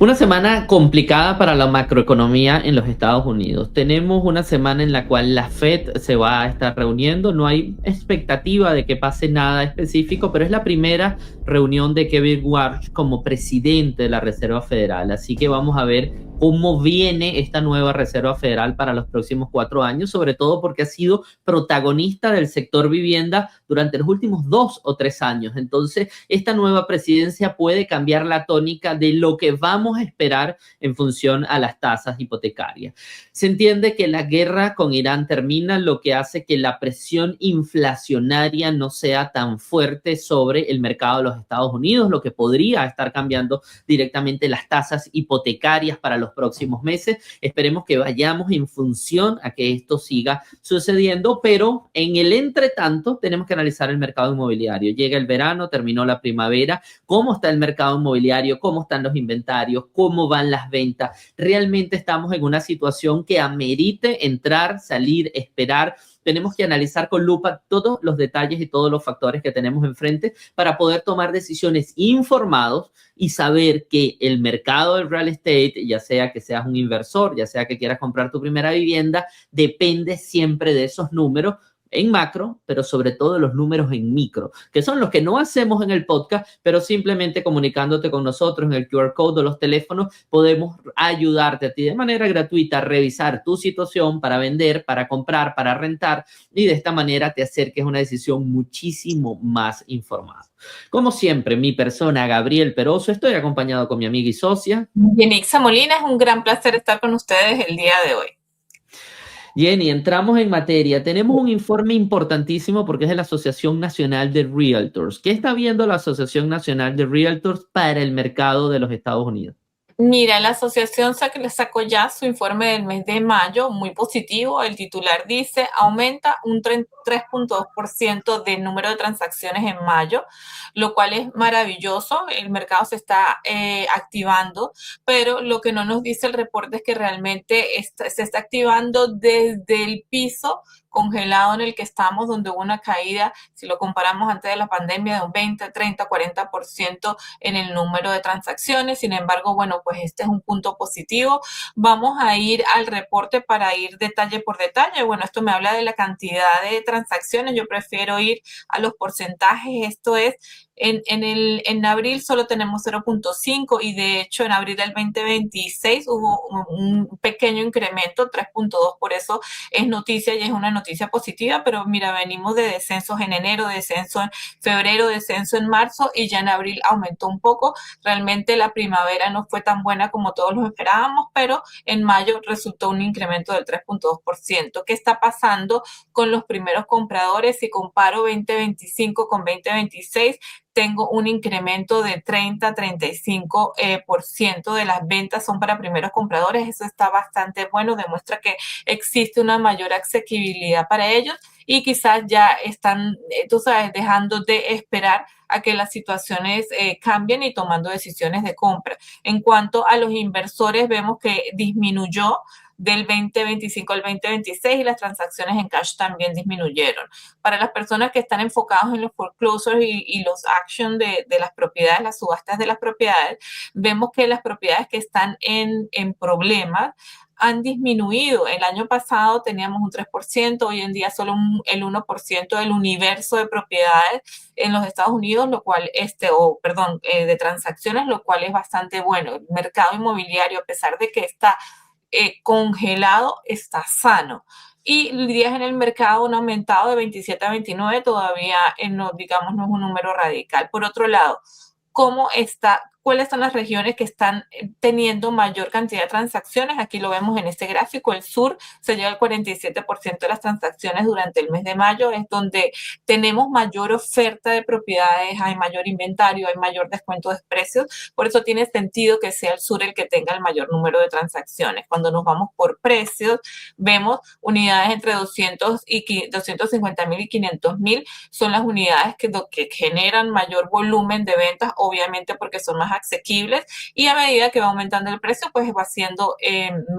Una semana complicada para la macroeconomía en los Estados Unidos. Tenemos una semana en la cual la Fed se va a estar reuniendo. No hay expectativa de que pase nada específico, pero es la primera reunión de Kevin Warsh como presidente de la Reserva Federal. Así que vamos a ver cómo viene esta nueva Reserva Federal para los próximos 4 años, sobre todo porque ha sido protagonista del sector vivienda durante los últimos 2 o 3 años. Entonces, esta nueva presidencia puede cambiar la tónica de lo que vamos a esperar en función a las tasas hipotecarias. Se entiende que la guerra con Irán termina, lo que hace que la presión inflacionaria no sea tan fuerte sobre el mercado de los Estados Unidos, lo que podría estar cambiando directamente las tasas hipotecarias para los próximos meses. Esperemos que vayamos en función a que esto siga sucediendo, pero en el entretanto tenemos que analizar el mercado inmobiliario. Llega el verano, terminó la primavera, cómo está el mercado inmobiliario, cómo están los inventarios, cómo van las ventas. Realmente estamos en una situación que amerite entrar, salir, esperar. Tenemos que analizar con lupa todos los detalles y todos los factores que tenemos enfrente para poder tomar decisiones informados y saber que el mercado del real estate, ya sea que seas un inversor, ya sea que quieras comprar tu primera vivienda, depende siempre de esos números en macro, pero sobre todo los números en micro, que son los que no hacemos en el podcast, pero simplemente comunicándote con nosotros en el QR code o los teléfonos, podemos ayudarte a ti de manera gratuita a revisar tu situación para vender, para comprar, para rentar, y de esta manera te acerques a una decisión muchísimo más informada. Como siempre, mi persona, Gabriel Peroso, estoy acompañado con mi amiga y socia Yenixa Molina, es un gran placer estar con ustedes el día de hoy. Jenny, entramos en materia. Tenemos un informe importantísimo porque es de la Asociación Nacional de Realtors. ¿Qué está viendo la Asociación Nacional de Realtors para el mercado de los Estados Unidos? Mira, la asociación sacó ya su informe del mes de mayo, muy positivo. El titular dice, aumenta un 3.2% del número de transacciones en mayo, lo cual es maravilloso. El mercado se está activando, pero lo que no nos dice el reporte es que realmente se está activando desde el piso congelado en el que estamos, donde hubo una caída, si lo comparamos antes de la pandemia, de un 20, 30, 40% en el número de transacciones. Sin embargo, bueno, pues este es un punto positivo. Vamos a ir al reporte para ir detalle por detalle. Bueno, esto me habla de la cantidad de transacciones. Yo prefiero ir a los porcentajes. Esto es, en abril solo tenemos 0.5 y de hecho en abril del 2026 hubo un pequeño incremento, 3.2, por eso es noticia y es una noticia positiva, pero mira, venimos de descensos en enero, descenso en febrero, descenso en marzo y ya en abril aumentó un poco. Realmente la primavera no fue tan buena como todos lo esperábamos, pero en mayo resultó un incremento del 3.2%. ¿Qué está pasando con los primeros compradores? Si comparo 2025 con 2026, tengo un incremento de 30-35% de las ventas son para primeros compradores. Eso está bastante bueno, demuestra que existe una mayor asequibilidad para ellos y quizás ya están, tú sabes, dejando de esperar a que las situaciones cambien y tomando decisiones de compra. En cuanto a los inversores, vemos que disminuyó del 2025 al 2026 y las transacciones en cash también disminuyeron. Para las personas que están enfocados en los foreclosures y los actions de las propiedades, las subastas de las propiedades, vemos que las propiedades que están en problemas han disminuido. El año pasado teníamos un 3%, hoy en día solo el 1% del universo de propiedades en los Estados Unidos, lo cual, de transacciones, lo cual es bastante bueno. El mercado inmobiliario, a pesar de que está congelado, está sano. Y días en el mercado han aumentado de 27 a 29, todavía no, digamos, no es un número radical. Por otro lado, cuáles son las regiones que están teniendo mayor cantidad de transacciones. Aquí lo vemos en este gráfico. El sur se lleva el 47% de las transacciones durante el mes de mayo. Es donde tenemos mayor oferta de propiedades, hay mayor inventario, hay mayor descuento de precios. Por eso tiene sentido que sea el sur el que tenga el mayor número de transacciones. Cuando nos vamos por precios, vemos unidades entre 250,000 y 500,000 son las unidades que generan mayor volumen de ventas, obviamente porque son más asequibles, y a medida que va aumentando el precio, pues va siendo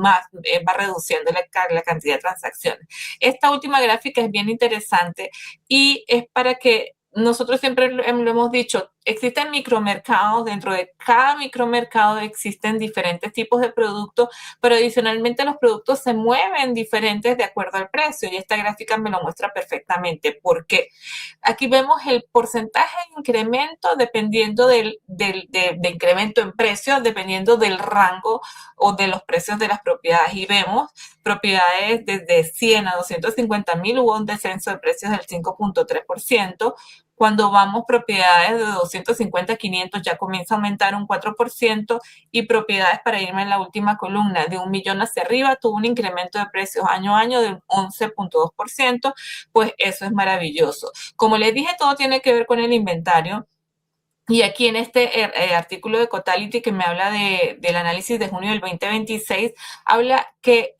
va reduciendo la cantidad de transacciones. Esta última gráfica es bien interesante y es para que nosotros siempre lo hemos dicho, existen micromercados, dentro de cada micromercado existen diferentes tipos de productos, pero adicionalmente los productos se mueven diferentes de acuerdo al precio y esta gráfica me lo muestra perfectamente. ¿Por qué? Aquí vemos el porcentaje de incremento dependiendo de incremento en precio, dependiendo del rango o de los precios de las propiedades y vemos propiedades desde 100 a 250,000 hubo un descenso de precios del 5.3%. Cuando vamos propiedades de 250 a 500 ya comienza a aumentar un 4% y propiedades, para irme en la última columna, de 1 millón hacia arriba tuvo un incremento de precios año a año de un 11.2%, pues eso es maravilloso. Como les dije, todo tiene que ver con el inventario. Y aquí en este artículo de Cotality que me habla del análisis de junio del 2026, habla que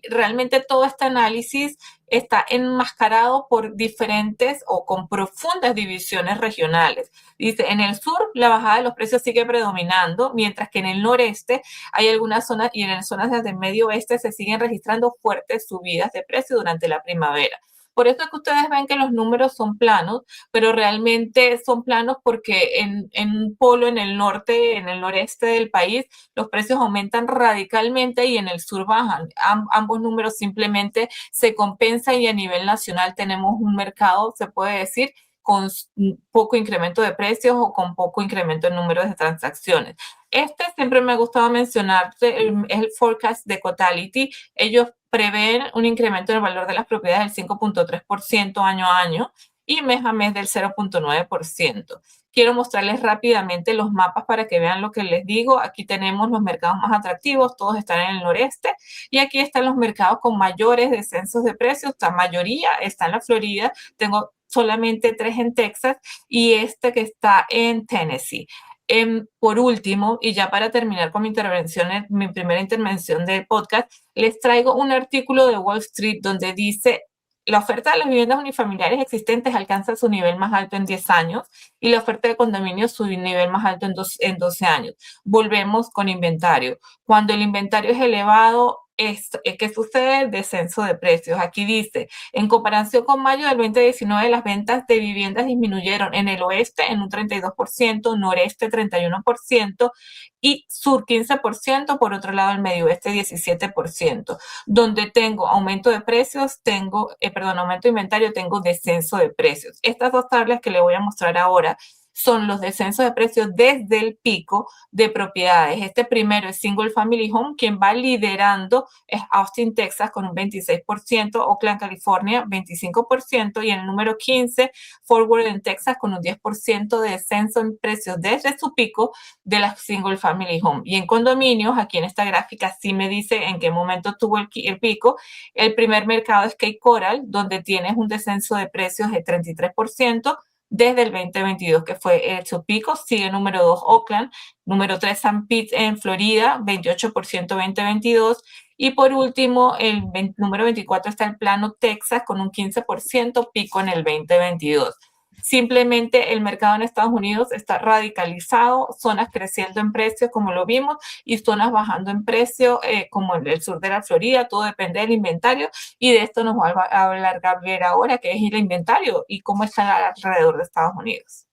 realmente todo este análisis está enmascarado por diferentes o con profundas divisiones regionales. Dice, en el sur la bajada de los precios sigue predominando, mientras que en el noreste hay algunas zonas y en las zonas desde el medio oeste se siguen registrando fuertes subidas de precio durante la primavera. Por eso es que ustedes ven que los números son planos, pero realmente son planos porque en un polo en el norte, en el noreste del país, los precios aumentan radicalmente y en el sur bajan. Ambos números simplemente se compensan y a nivel nacional tenemos un mercado, se puede decir, con poco incremento de precios o con poco incremento en números de transacciones. Siempre me ha gustado mencionar, es el forecast de Cotality. Ellos prevén un incremento en el valor de las propiedades del 5.3% año a año y mes a mes del 0.9%. Quiero mostrarles rápidamente los mapas para que vean lo que les digo. Aquí tenemos los mercados más atractivos, todos están en el noreste y aquí están los mercados con mayores descensos de precios. La mayoría está en la Florida. Tengo solamente 3 en Texas y que está en Tennessee. Por último, y ya para terminar con mi primera intervención del podcast, les traigo un artículo de Wall Street donde dice la oferta de las viviendas unifamiliares existentes alcanza su nivel más alto en 10 años y la oferta de condominios su nivel más alto en 12 años. Volvemos con inventario. Cuando el inventario es elevado, ¿qué sucede? Descenso de precios. Aquí dice, en comparación con mayo del 2019, las ventas de viviendas disminuyeron en el oeste en un 32%, noreste 31% y sur 15%, por otro lado el medio oeste 17%. Donde tengo aumento de precios, aumento de inventario, tengo descenso de precios. Estas 2 tablas que le voy a mostrar ahora son los descensos de precios desde el pico de propiedades. Este primero es Single Family Home, quien va liderando es Austin, Texas, con un 26%, Oakland, California, 25%, y en el número 15, Fort Worth en Texas, con un 10% de descenso en precios desde su pico de las Single Family Home. Y en condominios, aquí en esta gráfica sí me dice en qué momento tuvo el pico. El primer mercado es Cape Coral, donde tienes un descenso de precios de 33%, desde el 2022, que fue su pico. Sigue número 2, Oakland. Número 3, St. Pete en Florida, 28% 2022. Y por último, número 24 está el plano Texas, con un 15% pico en el 2022. Simplemente el mercado en Estados Unidos está radicalizado, zonas creciendo en precio como lo vimos y zonas bajando en precio como en el sur de la Florida. Todo depende del inventario y de esto nos va a hablar Gabriel ahora, que es el inventario y cómo está alrededor de Estados Unidos.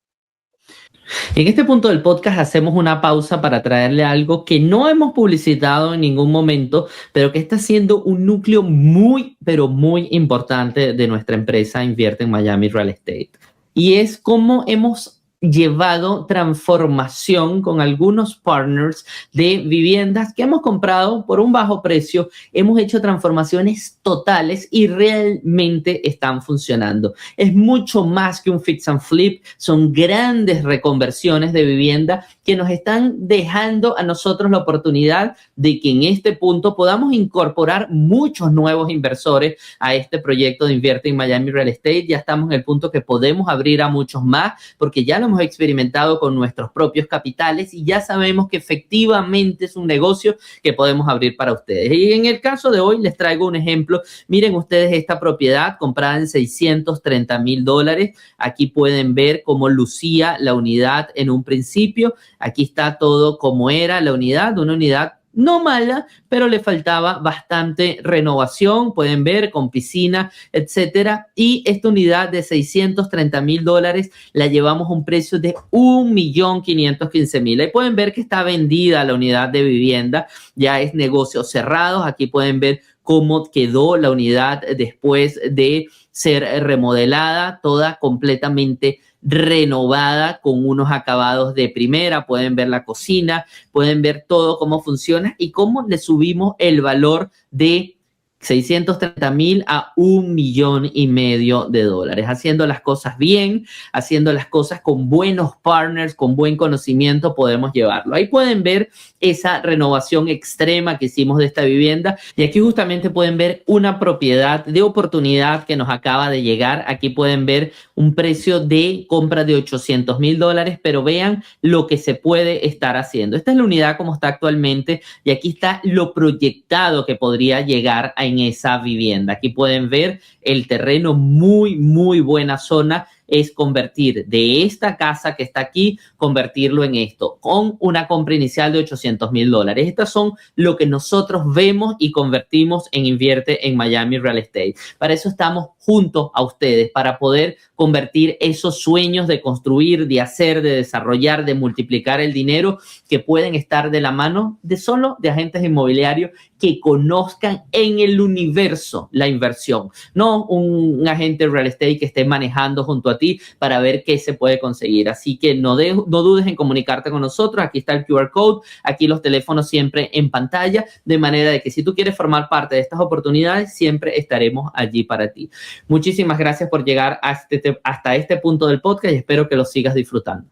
En este punto del podcast hacemos una pausa para traerle algo que no hemos publicitado en ningún momento, pero que está siendo un núcleo muy, pero muy importante de nuestra empresa Invierte en Miami Real Estate. Y es cómo hemos llevado transformación con algunos partners de viviendas que hemos comprado por un bajo precio. Hemos hecho transformaciones totales y realmente están funcionando. Es mucho más que un fix and flip. Son grandes reconversiones de vivienda que nos están dejando a nosotros la oportunidad de que en este punto podamos incorporar muchos nuevos inversores a este proyecto de Invierte en Miami Real Estate. Ya estamos en el punto que podemos abrir a muchos más porque ya lo hemos experimentado con nuestros propios capitales y ya sabemos que efectivamente es un negocio que podemos abrir para ustedes. Y en el caso de hoy les traigo un ejemplo. Miren ustedes esta propiedad comprada en $630,000. Aquí pueden ver cómo lucía la unidad en un principio. Aquí está todo como era la unidad, una unidad no mala, pero le faltaba bastante renovación, pueden ver, con piscina, etcétera. Y esta unidad de $630,000 la llevamos a un precio de $1,515,000. Ahí pueden ver que está vendida la unidad de vivienda, ya es negocios cerrados. Aquí pueden ver cómo quedó la unidad después de ser remodelada, toda completamente renovada con unos acabados de primera. Pueden ver la cocina, pueden ver todo cómo funciona y cómo le subimos el valor de 630,000 a $1,500,000, haciendo las cosas bien, haciendo las cosas con buenos partners, con buen conocimiento, podemos llevarlo. Ahí pueden ver esa renovación extrema que hicimos de esta vivienda y aquí justamente pueden ver una propiedad de oportunidad que nos acaba de llegar. Aquí pueden ver un precio de compra de $800,000, pero vean lo que se puede estar haciendo. Esta es la unidad como está actualmente y aquí está lo proyectado que podría llegar en esa vivienda. Aquí pueden ver el terreno, muy buena zona. Es convertir de esta casa que está aquí, convertirlo en esto, con una compra inicial de $800,000. Estas son lo que nosotros vemos y convertimos en Invierte en Miami Real Estate. Para eso estamos junto a ustedes, para poder convertir esos sueños de construir, de hacer, de desarrollar, de multiplicar el dinero, que pueden estar de la mano de solo de agentes inmobiliarios que conozcan en el universo la inversión, no un agente real estate que esté manejando junto a ti para ver qué se puede conseguir. Así que no dudes en comunicarte con nosotros. Aquí está el QR code, aquí los teléfonos siempre en pantalla, de manera de que si tú quieres formar parte de estas oportunidades, siempre estaremos allí para ti. Muchísimas gracias por llegar hasta este punto del podcast y espero que lo sigas disfrutando.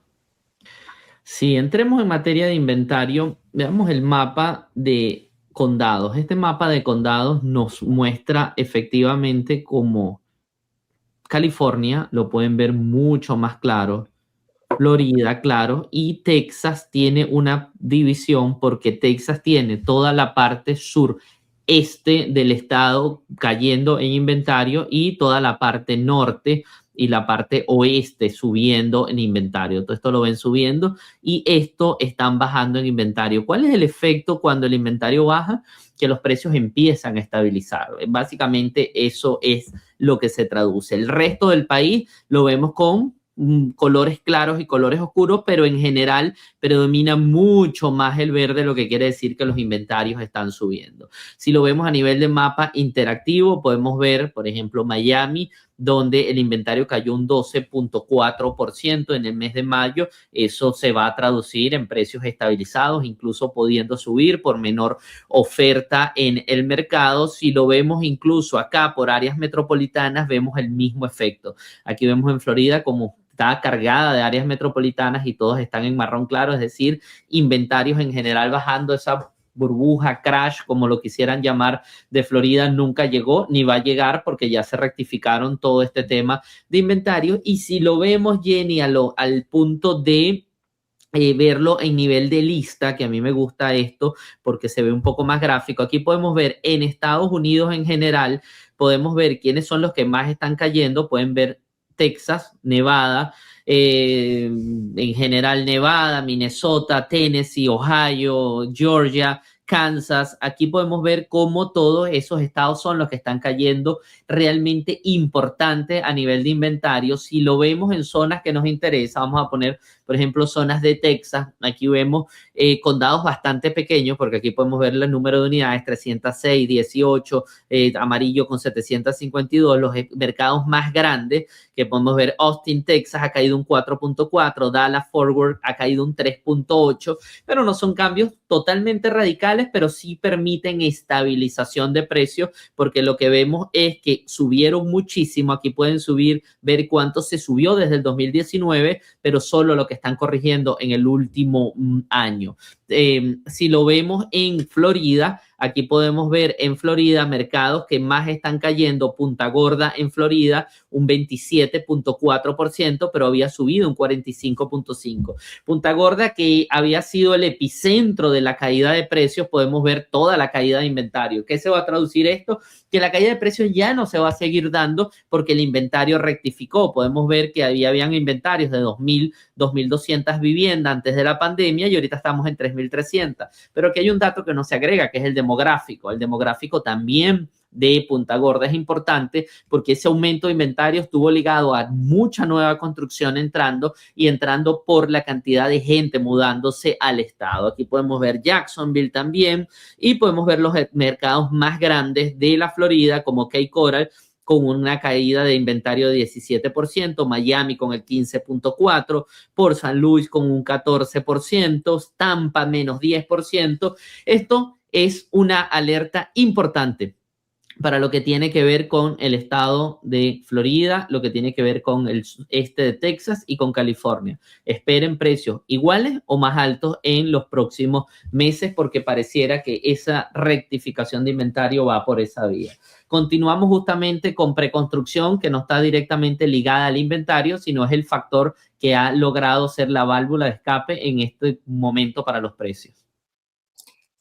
Si entremos en materia de inventario, veamos el mapa de condados. Este mapa de condados nos muestra efectivamente cómo California, lo pueden ver mucho más claro, Florida, claro, y Texas tiene una división porque Texas tiene toda la parte sureste del estado cayendo en inventario y toda la parte norte y la parte oeste subiendo en inventario. Todo esto lo ven subiendo y esto están bajando en inventario. ¿Cuál es el efecto cuando el inventario baja? Que los precios empiezan a estabilizar. Básicamente eso es lo que se traduce. El resto del país lo vemos con colores claros y colores oscuros, pero en general predomina mucho más el verde, lo que quiere decir que los inventarios están subiendo. Si lo vemos a nivel de mapa interactivo, podemos ver, por ejemplo, Miami, donde el inventario cayó un 12.4% en el mes de mayo. Eso se va a traducir en precios estabilizados, incluso pudiendo subir por menor oferta en el mercado. Si lo vemos incluso acá por áreas metropolitanas, vemos el mismo efecto. Aquí vemos en Florida como está cargada de áreas metropolitanas y todos están en marrón claro, es decir, inventarios en general bajando. Esa burbuja, crash, como lo quisieran llamar, de Florida nunca llegó ni va a llegar porque ya se rectificaron todo este tema de inventario. Y si lo vemos, Jenny, al punto de verlo en nivel de lista, que a mí me gusta esto porque se ve un poco más gráfico. Aquí podemos ver en Estados Unidos en general, podemos ver quiénes son los que más están cayendo. Pueden ver Texas, Nevada, en general Nevada, Minnesota, Tennessee, Ohio, Georgia, Kansas. Aquí podemos ver cómo todos esos estados son los que están cayendo realmente importante a nivel de inventario. Si lo vemos en zonas que nos interesa, vamos a poner, por ejemplo, zonas de Texas. Aquí vemos condados bastante pequeños, porque aquí podemos ver el número de unidades, 306, 18, amarillo con 752. Los mercados más grandes que podemos ver, Austin, Texas, ha caído un 4.4, Dallas, Fort Worth ha caído un 3.8, pero no son cambios totalmente radicales, pero sí permiten estabilización de precios, porque lo que vemos es que subieron muchísimo. Aquí pueden ver cuánto se subió desde el 2019, pero solo lo que están corrigiendo en el último año. Si lo vemos en Florida, Aquí podemos ver en Florida mercados que más están cayendo. Punta Gorda en Florida, un 27.4%, pero había subido un 45.5%. Punta Gorda, que había sido el epicentro de la caída de precios, podemos ver toda la caída de inventario. ¿Qué se va a traducir esto? Que la caída de precios ya no se va a seguir dando porque el inventario rectificó. Podemos ver que habían inventarios de 2.000, 2.200 viviendas antes de la pandemia y ahorita estamos en 3.300. Pero aquí hay un dato que no se agrega, que es el demográfico. El demográfico también de Punta Gorda es importante porque ese aumento de inventario estuvo ligado a mucha nueva construcción entrando y entrando por la cantidad de gente mudándose al estado. Aquí podemos ver Jacksonville también y podemos ver los mercados más grandes de la Florida como Cape Coral con una caída de inventario de 17%, Miami con el 15.4%, Port St. Louis con un 14%, Tampa menos 10%. Esto es una alerta importante para lo que tiene que ver con el estado de Florida, lo que tiene que ver con el este de Texas y con California. Esperen precios iguales o más altos en los próximos meses porque pareciera que esa rectificación de inventario va por esa vía. Continuamos justamente con preconstrucción, que no está directamente ligada al inventario, sino es el factor que ha logrado ser la válvula de escape en este momento para los precios.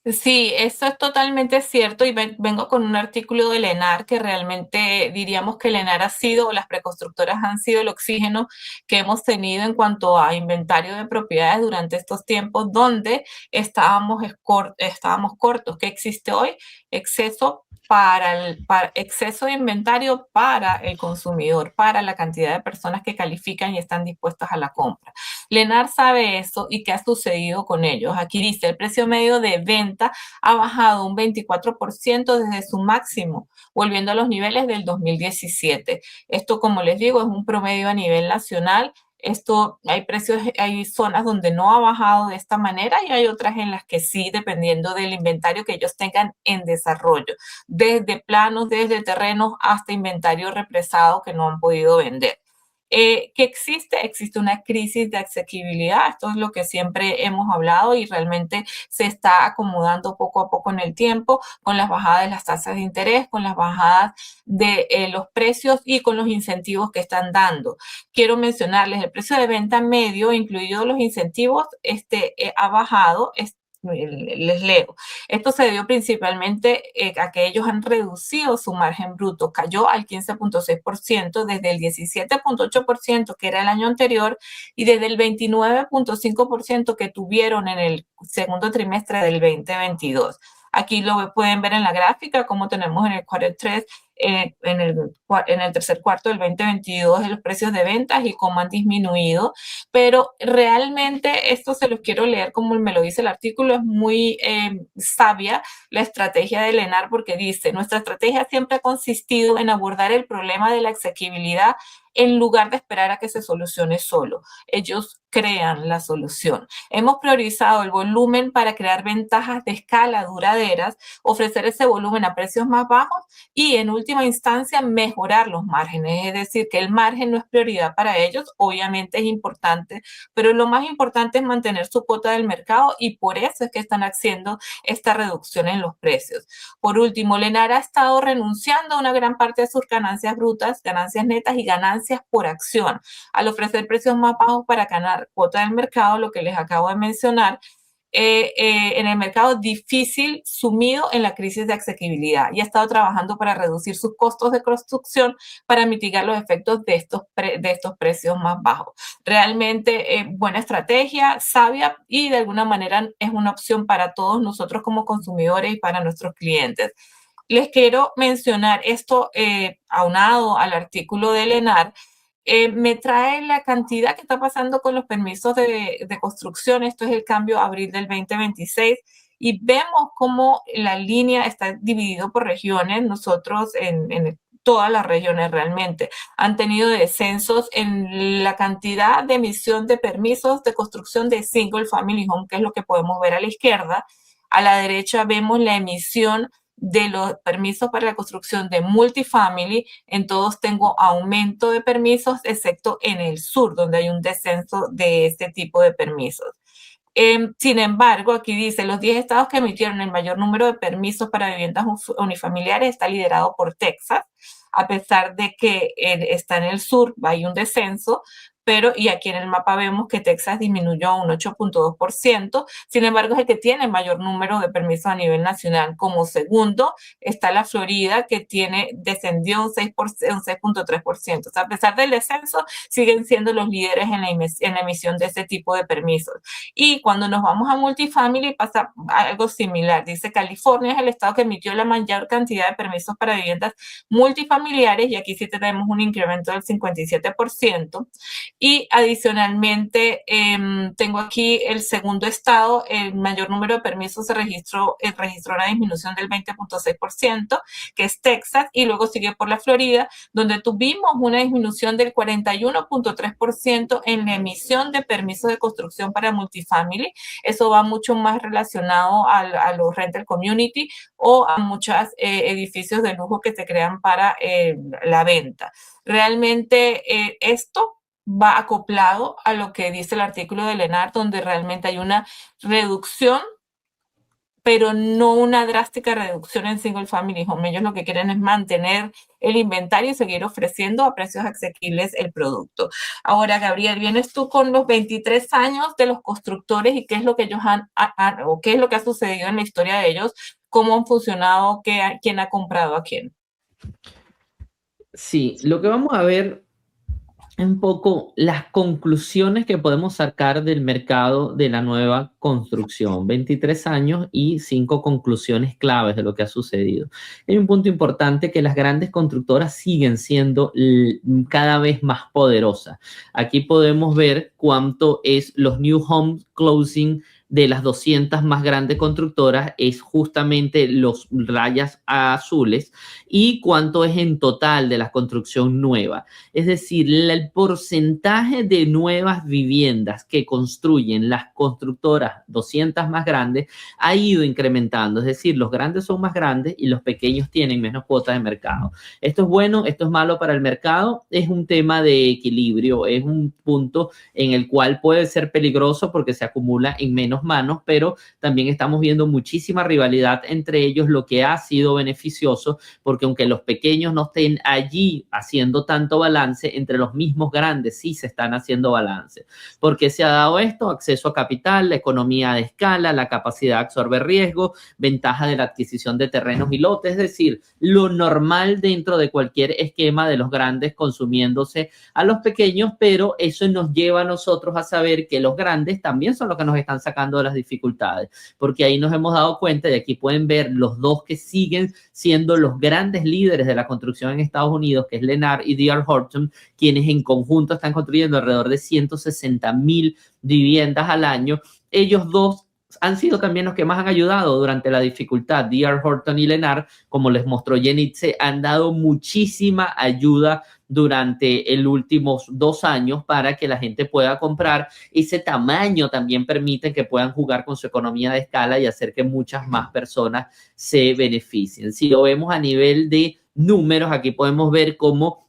Sí, eso es totalmente cierto y vengo con un artículo de Lennar que realmente diríamos que Lennar ha sido, o las preconstructoras han sido el oxígeno que hemos tenido en cuanto a inventario de propiedades durante estos tiempos donde estábamos cortos. ¿Qué existe hoy? Exceso exceso de inventario para el consumidor, para la cantidad de personas que califican y están dispuestas a la compra. Lennar sabe eso y qué ha sucedido con ellos. Aquí dice, el precio medio de venta ha bajado un 24% desde su máximo, volviendo a los niveles del 2017. Esto, como les digo, es un promedio a nivel nacional. Esto, hay zonas donde no ha bajado de esta manera y hay otras en las que sí, dependiendo del inventario que ellos tengan en desarrollo, desde planos, desde terrenos hasta inventario represado que no han podido vender. ¿Qué existe? Existe una crisis de asequibilidad. Esto es lo que siempre hemos hablado y realmente se está acomodando poco a poco en el tiempo con las bajadas de las tasas de interés, con las bajadas de los precios y con los incentivos que están dando. Quiero mencionarles, el precio de venta medio, incluidos los incentivos, ha bajado. Les leo. Esto se debió principalmente a que ellos han reducido su margen bruto, cayó al 15.6% desde el 17.8% que era el año anterior y desde el 29.5% que tuvieron en el segundo trimestre del 2022. Aquí lo pueden ver en la gráfica, como tenemos en el quarter 3, en el tercer cuarto del 2022 de los precios de ventas y cómo han disminuido, pero realmente esto se los quiero leer como me lo dice el artículo, es muy sabia la estrategia de Lennar porque dice, nuestra estrategia siempre ha consistido en abordar el problema de la asequibilidad en lugar de esperar a que se solucione solo. Ellos crean la solución. Hemos priorizado el volumen para crear ventajas de escala duraderas, ofrecer ese volumen a precios más bajos y en última instancia mejorar los márgenes. Es decir, que el margen no es prioridad para ellos, obviamente es importante, pero lo más importante es mantener su cuota del mercado y por eso es que están haciendo esta reducción en los precios. Por último, Lennar ha estado renunciando a una gran parte de sus ganancias brutas, ganancias netas y ganancias por acción, al ofrecer precios más bajos para ganar cuota del mercado, lo que les acabo de mencionar, en el mercado difícil, sumido en la crisis de asequibilidad y ha estado trabajando para reducir sus costos de construcción para mitigar los efectos de estos precios más bajos. Realmente buena estrategia, sabia y de alguna manera es una opción para todos nosotros como consumidores y para nuestros clientes. Les quiero mencionar esto aunado al artículo de Lennar, me trae la cantidad que está pasando con los permisos de construcción. Esto es el cambio a abril del 2026 y vemos cómo la línea está dividida por regiones. Nosotros en todas las regiones realmente han tenido descensos en la cantidad de emisión de permisos de construcción de single family home, que es lo que podemos ver a la izquierda. A la derecha vemos la emisión de los permisos para la construcción de multifamily. En todos tengo aumento de permisos, excepto en el sur, donde hay un descenso de este tipo de permisos. Sin embargo, aquí dice, los 10 estados que emitieron el mayor número de permisos para viviendas unifamiliares está liderado por Texas, a pesar de que está en el sur, hay un descenso, pero y aquí en el mapa vemos que Texas disminuyó un 8.2%, sin embargo es el que tiene mayor número de permisos a nivel nacional. Como segundo está la Florida, que descendió un 6.3%. O sea, a pesar del descenso, siguen siendo los líderes en la emisión de ese tipo de permisos. Y cuando nos vamos a multifamily pasa algo similar. Dice California es el estado que emitió la mayor cantidad de permisos para viviendas multifamiliares, y aquí sí tenemos un incremento del 57%. Y adicionalmente, tengo aquí el segundo estado, el mayor número de permisos registró una disminución del 20.6%, que es Texas, y luego sigue por la Florida, donde tuvimos una disminución del 41.3% en la emisión de permisos de construcción para multifamily. Eso va mucho más relacionado a los rental community o a muchos edificios de lujo que se crean para la venta. Realmente esto va acoplado a lo que dice el artículo de Lennar, donde realmente hay una reducción, pero no una drástica reducción en single family home. Ellos lo que quieren es mantener el inventario y seguir ofreciendo a precios asequibles el producto. Ahora, Gabriel, vienes tú con los 23 años de los constructores y qué es lo que ellos o qué es lo que ha sucedido en la historia de ellos, cómo han funcionado, quién ha comprado a quién. Sí, lo que vamos a ver un poco las conclusiones que podemos sacar del mercado de la nueva construcción. 23 años y 5 conclusiones claves de lo que ha sucedido. Hay un punto importante, que las grandes constructoras siguen siendo cada vez más poderosas. Aquí podemos ver cuánto es los new home closing de las 200 más grandes constructoras, es justamente los rayas azules, y cuánto es en total de la construcción nueva. Es decir, el porcentaje de nuevas viviendas que construyen las constructoras 200 más grandes ha ido incrementando. Es decir, los grandes son más grandes y los pequeños tienen menos cuotas de mercado. Esto es bueno, esto es malo para el mercado. Es un tema de equilibrio, es un punto en el cual puede ser peligroso porque se acumula en menos manos, pero también estamos viendo muchísima rivalidad entre ellos, lo que ha sido beneficioso, porque aunque los pequeños no estén allí haciendo tanto balance, entre los mismos grandes sí se están haciendo balance. ¿Por qué se ha dado esto? Acceso a capital, la economía de escala, la capacidad de absorber riesgo, ventaja de la adquisición de terrenos y lotes, es decir, lo normal dentro de cualquier esquema de los grandes consumiéndose a los pequeños, pero eso nos lleva a nosotros a saber que los grandes también son los que nos están sacando de las dificultades, porque ahí nos hemos dado cuenta, y aquí pueden ver los dos que siguen siendo los grandes líderes de la construcción en Estados Unidos, que es Lennar y D.R. Horton, quienes en conjunto están construyendo alrededor de 160,000 viviendas al año. Ellos dos han sido también los que más han ayudado durante la dificultad. D.R. Horton y Lennar, como les mostró Jenitze, han dado muchísima ayuda durante los últimos 2 años para que la gente pueda comprar. Ese tamaño también permite que puedan jugar con su economía de escala y hacer que muchas más personas se beneficien. Si lo vemos a nivel de números, aquí podemos ver cómo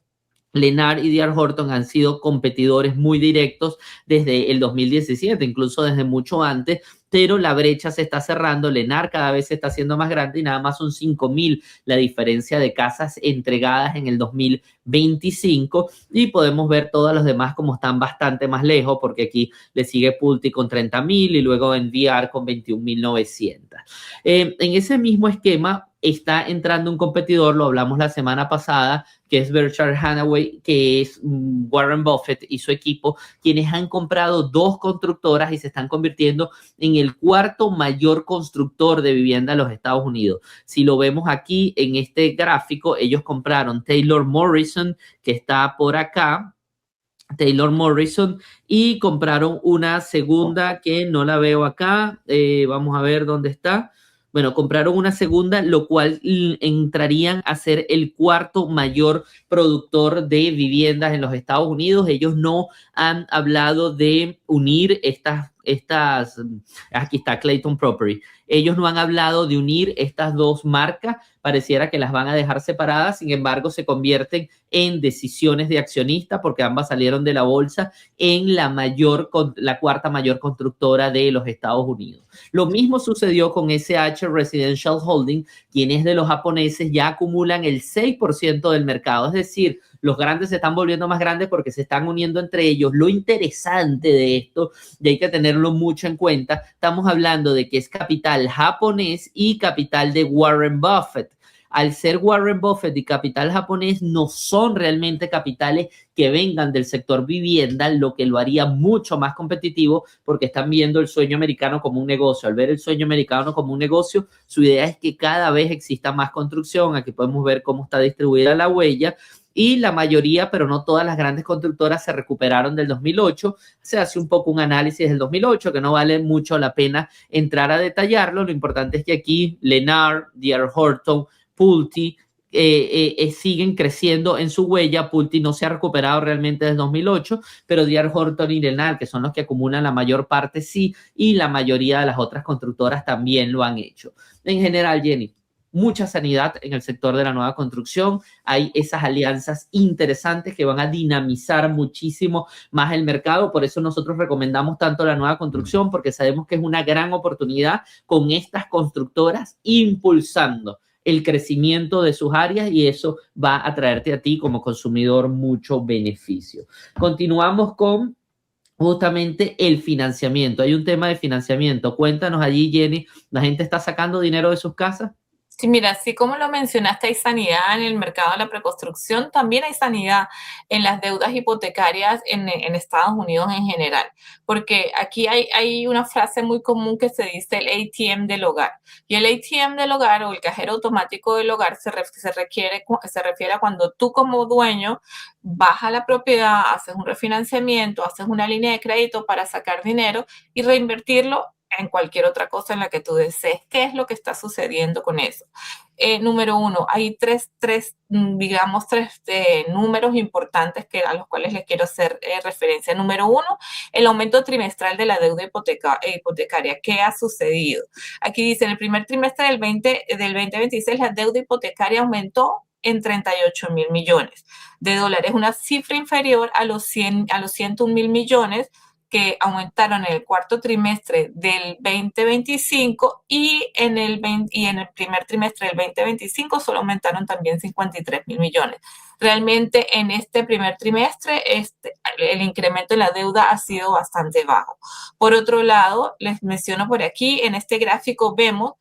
Lennar y D.R. Horton han sido competidores muy directos desde el 2017, incluso desde mucho antes, pero la brecha se está cerrando. Lennar cada vez se está haciendo más grande y nada más son 5,000 la diferencia de casas entregadas en el 2025, y podemos ver todas las demás como están bastante más lejos, porque aquí le sigue Pulte con 30,000 y luego NVR con 21,900. En ese mismo esquema está entrando un competidor, lo hablamos la semana pasada, que es Berkshire Hathaway, que es Warren Buffett y su equipo, quienes han comprado 2 constructoras y se están convirtiendo en el 4º mayor constructor de vivienda de los Estados Unidos. Si lo vemos aquí en este gráfico, ellos compraron Taylor Morrison, que está por acá, Taylor Morrison, y compraron una segunda que no la veo acá. Vamos a ver dónde está. Bueno, compraron una segunda, lo cual entrarían a ser el 4º mayor productor de viviendas en los Estados Unidos. Ellos no han hablado de unir estas aquí está Clayton Property. Ellos no han hablado de unir estas dos marcas, pareciera que las van a dejar separadas, sin embargo se convierten en decisiones de accionista porque ambas salieron de la bolsa en la cuarta mayor constructora de los Estados Unidos. Lo mismo sucedió con SH Residential Holding, quienes de los japoneses ya acumulan el 6% del mercado, es decir, los grandes se están volviendo más grandes porque se están uniendo entre ellos. Lo interesante de esto, y hay que tenerlo mucho en cuenta, estamos hablando de que es capital japonés y capital de Warren Buffett. Al ser Warren Buffett y capital japonés, no son realmente capitales que vengan del sector vivienda, lo que lo haría mucho más competitivo porque están viendo el sueño americano como un negocio. Al ver el sueño americano como un negocio, su idea es que cada vez exista más construcción. Aquí podemos ver cómo está distribuida la huella. Y la mayoría, pero no todas las grandes constructoras se recuperaron del 2008. Se hace un poco un análisis del 2008 que no vale mucho la pena entrar a detallarlo. Lo importante es que aquí Lennar, D.R. Horton, Pulte siguen creciendo en su huella. Pulte no se ha recuperado realmente desde 2008, pero D.R. Horton y Lennar, que son los que acumulan la mayor parte, sí, y la mayoría de las otras constructoras también lo han hecho. En general, Jenny, mucha sanidad en el sector de la nueva construcción. Hay esas alianzas interesantes que van a dinamizar muchísimo más el mercado. Por eso nosotros recomendamos tanto la nueva construcción, porque sabemos que es una gran oportunidad con estas constructoras impulsando el crecimiento de sus áreas y eso va a traerte a ti como consumidor mucho beneficio. Continuamos con justamente el financiamiento. Hay un tema de financiamiento. Cuéntanos allí, Jenny, ¿la gente está sacando dinero de sus casas? Sí, mira, así como lo mencionaste, hay sanidad en el mercado de la preconstrucción, también hay sanidad en las deudas hipotecarias en Estados Unidos en general, porque aquí hay una frase muy común que se dice el ATM del hogar, y el ATM del hogar o el cajero automático del hogar se refiere a cuando tú como dueño vas a la propiedad, haces un refinanciamiento, haces una línea de crédito para sacar dinero y reinvertirlo en cualquier otra cosa en la que tú desees. ¿Qué es lo que está sucediendo con eso? Número uno, hay tres números importantes a los cuales les quiero hacer referencia. Número uno, el aumento trimestral de la deuda hipotecaria. ¿Qué ha sucedido? Aquí dice, en el primer trimestre del 2026, la deuda hipotecaria aumentó en 38,000 millones de dólares, una cifra inferior a los 101,000 millones que aumentaron en el cuarto trimestre del 2025 y en el primer trimestre del 2025 solo aumentaron también 53,000 millones. Realmente en este primer trimestre el incremento en la deuda ha sido bastante bajo. Por otro lado, les menciono por aquí, en este gráfico vemos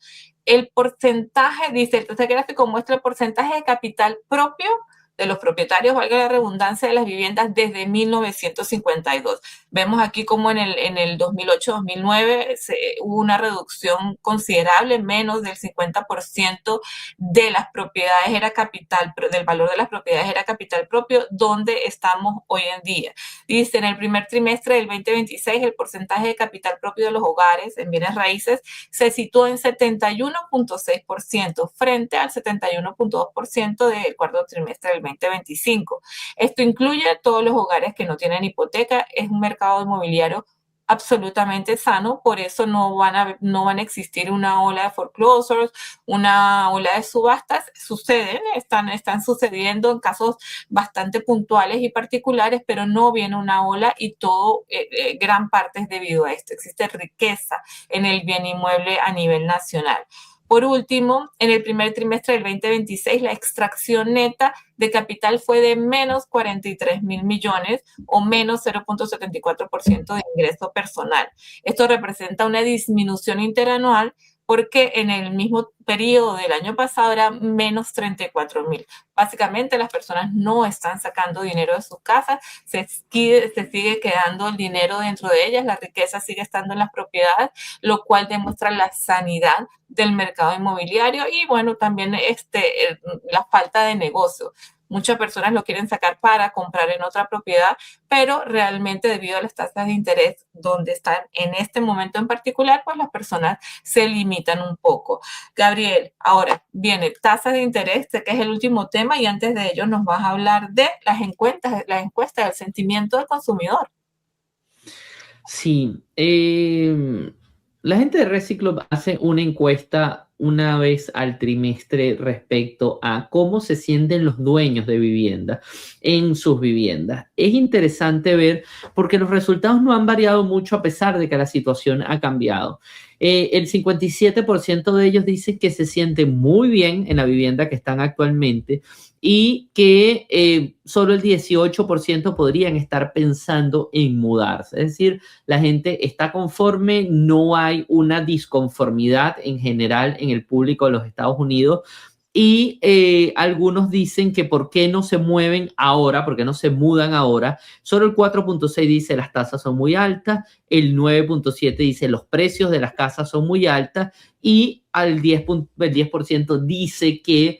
el porcentaje, este gráfico muestra el porcentaje de capital propio de los propietarios, valga la redundancia, de las viviendas desde 1952. Vemos aquí como en el 2008-2009 hubo una reducción considerable, menos del 50% de las propiedades era capital, del valor de las propiedades era capital propio, donde estamos hoy en día. Dice, en el primer trimestre del 2026, el porcentaje de capital propio de los hogares en bienes raíces se situó en 71,6% frente al 71,2% del cuarto trimestre del 2025. Esto incluye todos los hogares que no tienen hipoteca. Es un mercado inmobiliario absolutamente sano, por eso no van a existir una ola de foreclosures, una ola de subastas. Están sucediendo en casos bastante puntuales y particulares, pero no viene una ola y todo, gran parte es debido a esto. Existe riqueza en el bien inmueble a nivel nacional. Por último, en el primer trimestre del 2026, la extracción neta de capital fue de menos 43,000 millones o menos 0,74% de ingreso personal. Esto representa una disminución interanual porque en el mismo periodo del año pasado era menos 34,000. Básicamente las personas no están sacando dinero de sus casas, se sigue quedando el dinero dentro de ellas, la riqueza sigue estando en las propiedades, lo cual demuestra la sanidad del mercado inmobiliario y bueno, también la falta de negocio. Muchas personas lo quieren sacar para comprar en otra propiedad, pero realmente debido a las tasas de interés donde están en este momento en particular, pues las personas se limitan un poco. Gabriel, ahora viene tasas de interés, que es el último tema, y antes de ello nos vas a hablar de las encuestas del sentimiento del consumidor. Sí, la gente de Reciclo hace una encuesta una vez al trimestre respecto a cómo se sienten los dueños de vivienda en sus viviendas. Es interesante ver porque los resultados no han variado mucho a pesar de que la situación ha cambiado. El 57% de ellos dicen que se sienten muy bien en la vivienda que están actualmente y que solo el 18% podrían estar pensando en mudarse. Es decir, la gente está conforme, no hay una disconformidad en general en el público de los Estados Unidos. Y algunos dicen que por qué no se mueven ahora, por qué no se mudan ahora. Solo el 4.6 dice las tasas son muy altas, el 9.7 dice los precios de las casas son muy altas y el 10% dice que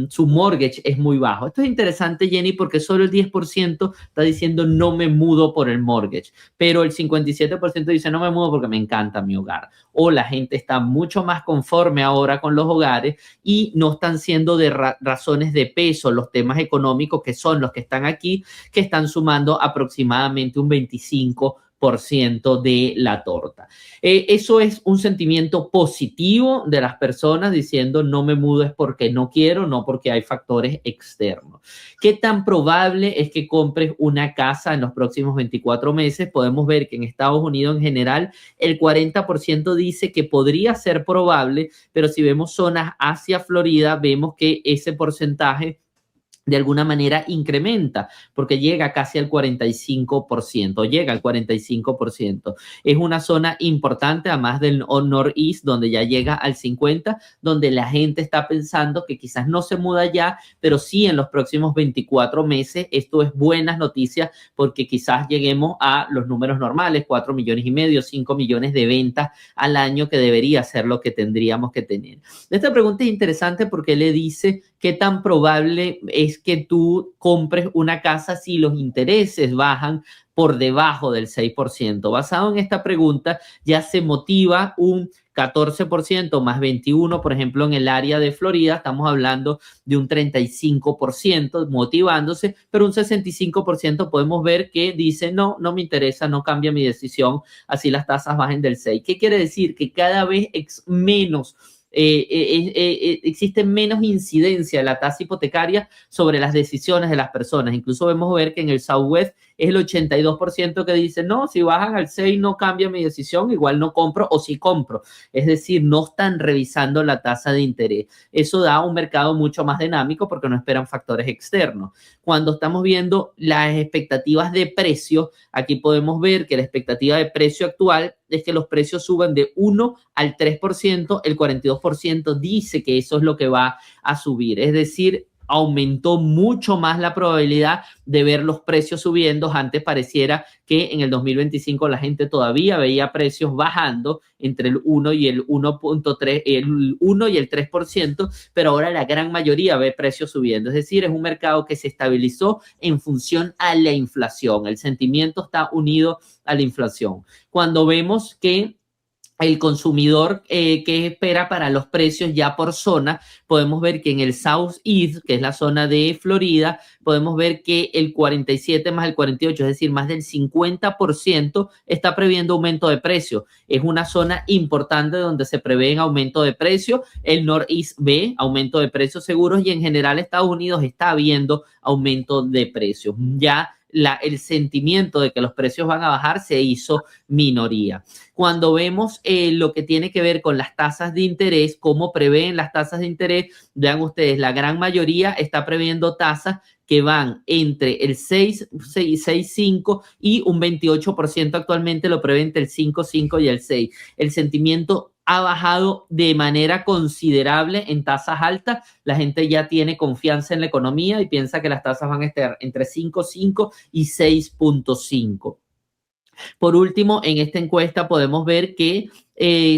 su mortgage es muy bajo. Esto es interesante, Jenny, porque solo el 10% está diciendo no me mudo por el mortgage, pero el 57% dice no me mudo porque me encanta mi hogar. O la gente está mucho más conforme ahora con los hogares y no están siendo de razones de peso los temas económicos que son los que están aquí, que están sumando aproximadamente un 25% de la torta. Eso es un sentimiento positivo de las personas diciendo no me mudo es porque no quiero, no porque hay factores externos. ¿Qué tan probable es que compres una casa en los próximos 24 meses? Podemos ver que en Estados Unidos en general el 40% dice que podría ser probable, pero si vemos zonas hacia Florida, vemos que ese porcentaje de alguna manera incrementa, porque llega casi al 45%, llega al 45%. Es una zona importante, además del Northeast, donde ya llega al 50%, donde la gente está pensando que quizás no se muda ya, pero sí en los próximos 24 meses. Esto es buenas noticias, porque quizás lleguemos a los números normales, 4 millones y medio, 5 millones de ventas al año, que debería ser lo que tendríamos que tener. Esta pregunta es interesante porque le dice qué tan probable es que tú compres una casa si los intereses bajan por debajo del 6%. Basado en esta pregunta, ya se motiva un 14% más 21%, por ejemplo, en el área de Florida, estamos hablando de un 35% motivándose, pero un 65% podemos ver que dice, no, no me interesa, no cambia mi decisión, así las tasas bajen del 6%. ¿Qué quiere decir? Que cada vez es menos existe menos incidencia de la tasa hipotecaria sobre las decisiones de las personas. Incluso vemos ver que en el Southwest es el 82% que dice, no, si bajan al 6 no cambia mi decisión, igual no compro o sí compro. Es decir, no están revisando la tasa de interés. Eso da un mercado mucho más dinámico porque no esperan factores externos. Cuando estamos viendo las expectativas de precio, aquí podemos ver que la expectativa de precio actual es que los precios suban de 1 al 3%, el 42% dice que eso es lo que va a subir. Es decir, aumentó mucho más la probabilidad de ver los precios subiendo. Antes pareciera que en el 2025 la gente todavía veía precios bajando entre el 1 y el 1.3, el 1 y el 3%, pero ahora la gran mayoría ve precios subiendo. Es decir, es un mercado que se estabilizó en función a la inflación. El sentimiento está unido a la inflación. Cuando vemos que el consumidor que espera para los precios ya por zona, podemos ver que en el Southeast, que es la zona de Florida, podemos ver que el 47 más el 48, es decir, más del 50% está previendo aumento de precio. Es una zona importante donde se prevén aumento de precio. El Northeast ve aumento de precios seguros y en general Estados Unidos está viendo aumento de precios. Ya el sentimiento de que los precios van a bajar se hizo minoría. Cuando vemos lo que tiene que ver con las tasas de interés, cómo prevén las tasas de interés, vean ustedes, la gran mayoría está previendo tasas que van entre el 6,5 y un 28% actualmente lo prevé entre el 5,5 y el 6. El sentimiento ha bajado de manera considerable en tasas altas. La gente ya tiene confianza en la economía y piensa que las tasas van a estar entre 5,5 y 6,5. Por último, en esta encuesta podemos ver que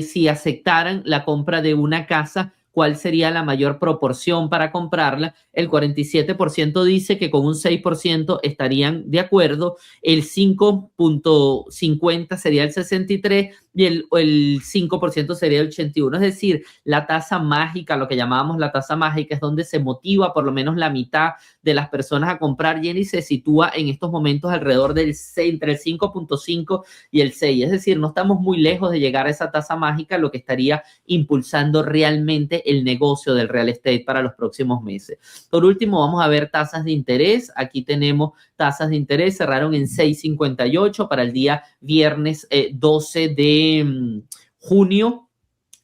si aceptaran la compra de una casa, ¿cuál sería la mayor proporción para comprarla? El 47% dice que con un 6% estarían de acuerdo, el 5.50 sería el 63% y el 5% sería el 81%. Es decir, la tasa mágica, lo que llamábamos la tasa mágica, es donde se motiva por lo menos la mitad de las personas a comprar, Jenny, se sitúa en estos momentos alrededor del 6, entre el 5.5 y el 6. Es decir, no estamos muy lejos de llegar a esa tasa mágica, lo que estaría impulsando realmente el negocio del real estate para los próximos meses. Por último, vamos a ver tasas de interés. Aquí tenemos tasas de interés, cerraron en 6.58 para el día viernes 12 de junio.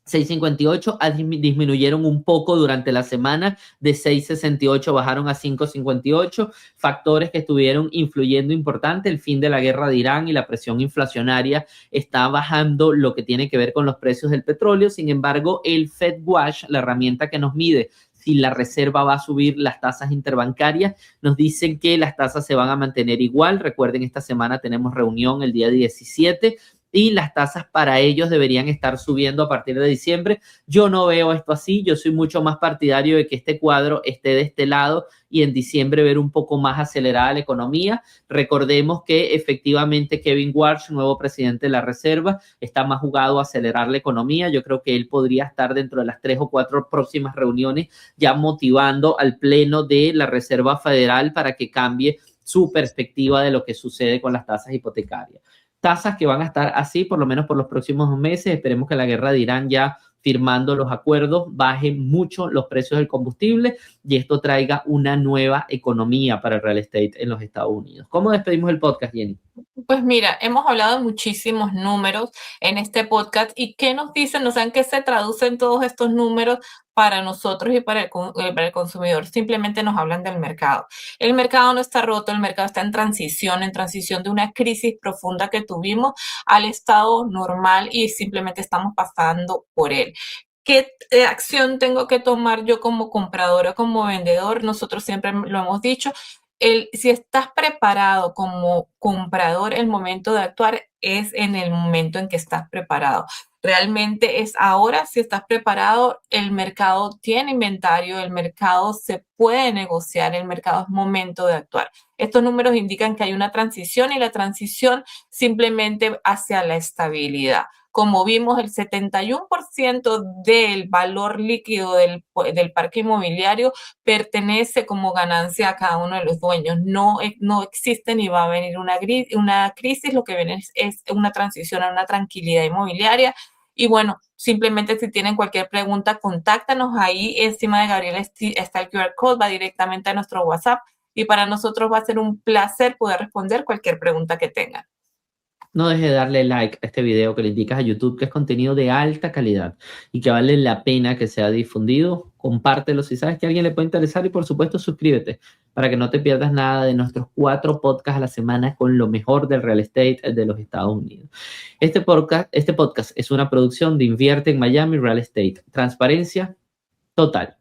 6.58, disminuyeron un poco durante la semana, de 6.68 bajaron a 5.58, factores que estuvieron influyendo importante, el fin de la guerra de Irán y la presión inflacionaria está bajando lo que tiene que ver con los precios del petróleo. Sin embargo, el FedWatch, la herramienta que nos mide si la reserva va a subir las tasas interbancarias, nos dicen que las tasas se van a mantener igual. Recuerden, esta semana tenemos reunión el día 17 y las tasas para ellos deberían estar subiendo a partir de diciembre. Yo no veo esto así, yo soy mucho más partidario de que este cuadro esté de este lado y en diciembre ver un poco más acelerada la economía. Recordemos que efectivamente Kevin Warsh, nuevo presidente de la Reserva, está más jugado a acelerar la economía. Yo creo que él podría estar dentro de las 3 o 4 próximas reuniones ya motivando al pleno de la Reserva Federal para que cambie su perspectiva de lo que sucede con las tasas hipotecarias. Tasas que van a estar así por lo menos por los próximos meses. Esperemos que la guerra de Irán, ya firmando los acuerdos, baje mucho los precios del combustible y esto traiga una nueva economía para el real estate en los Estados Unidos. ¿Cómo despedimos el podcast, Jenny? Pues mira, hemos hablado de muchísimos números en este podcast y ¿qué nos dicen? O sea, ¿en qué se traducen todos estos números para nosotros y para el consumidor? Simplemente nos hablan del mercado. El mercado no está roto, el mercado está en transición de una crisis profunda que tuvimos al estado normal y simplemente estamos pasando por él. ¿Qué acción tengo que tomar yo como comprador o como vendedor? Nosotros siempre lo hemos dicho. Si estás preparado como comprador, el momento de actuar es en el momento en que estás preparado. Realmente es ahora. Si estás preparado, el mercado tiene inventario, el mercado se puede negociar, el mercado es momento de actuar. Estos números indican que hay una transición y la transición simplemente hacia la estabilidad. Como vimos, el 71% del valor líquido del parque inmobiliario pertenece como ganancia a cada uno de los dueños. No existe ni va a venir una crisis, lo que viene es una transición a una tranquilidad inmobiliaria. Y bueno, simplemente si tienen cualquier pregunta, contáctanos. Ahí encima de Gabriel está el QR code, va directamente a nuestro WhatsApp y para nosotros va a ser un placer poder responder cualquier pregunta que tengan. No deje de darle like a este video, que le indicas a YouTube que es contenido de alta calidad y que vale la pena que sea difundido. Compártelo si sabes que a alguien le puede interesar y por supuesto suscríbete para que no te pierdas nada de nuestros 4 podcasts a la semana con lo mejor del real estate de los Estados Unidos. Este podcast es una producción de Invierte en Miami Real Estate. Transparencia total.